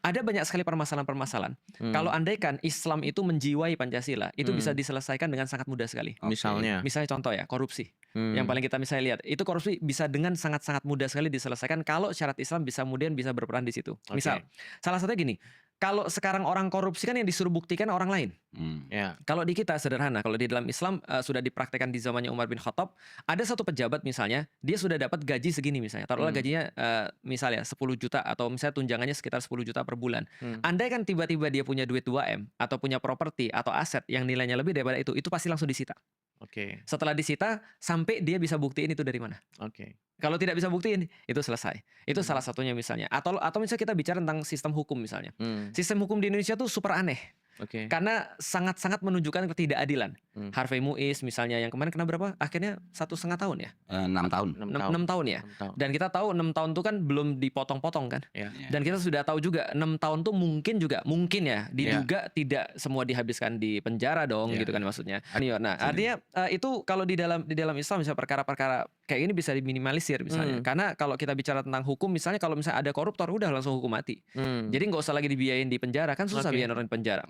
ada banyak sekali permasalahan-permasalahan. Kalau andaikan Islam itu menjiwai Pancasila, itu bisa diselesaikan dengan sangat mudah sekali. Misalnya? Misalnya contoh ya, korupsi. Yang paling kita misalnya lihat, itu korupsi bisa dengan sangat-sangat mudah sekali diselesaikan kalau syarat Islam bisa kemudian bisa berperan di situ. Misal, salah satunya gini, kalau sekarang orang korupsi kan yang disuruh buktikan orang lain. Ya. Kalau di kita sederhana, kalau di dalam Islam sudah dipraktekkan di zamannya Umar bin Khattab, ada satu pejabat misalnya, dia sudah dapat gaji segini misalnya. Taruhlah gajinya misalnya 10 juta atau misalnya tunjangannya sekitar 10 juta per bulan. Andai kan tiba-tiba dia punya duit 2M atau punya properti atau aset yang nilainya lebih daripada itu pasti langsung disita. Oke. Setelah disita, sampai dia bisa buktiin itu dari mana. Oke. Kalau tidak bisa buktiin, itu selesai. Itu salah satunya misalnya. Atau misalnya kita bicara tentang sistem hukum misalnya. Sistem hukum di Indonesia tuh super aneh. Oke. Karena sangat-sangat menunjukkan ketidakadilan. Harvey Muiz misalnya yang kemarin kena berapa? Akhirnya 1,5 tahun ya? 6 tahun. 6 tahun ya? 6 tahun. Dan kita tahu 6 tahun itu kan belum dipotong-potong kan? Ya. Dan kita sudah tahu juga 6 tahun tuh mungkin ya diduga tidak semua dihabiskan di penjara dong gitu kan maksudnya. Nah, artinya itu kalau di dalam Islam misalnya perkara-perkara kayak ini bisa diminimalisir misalnya. Karena kalau kita bicara tentang hukum misalnya kalau misalnya ada koruptor udah langsung hukum mati. Jadi nggak usah lagi dibiayain di penjara kan susah biayain orang di penjara.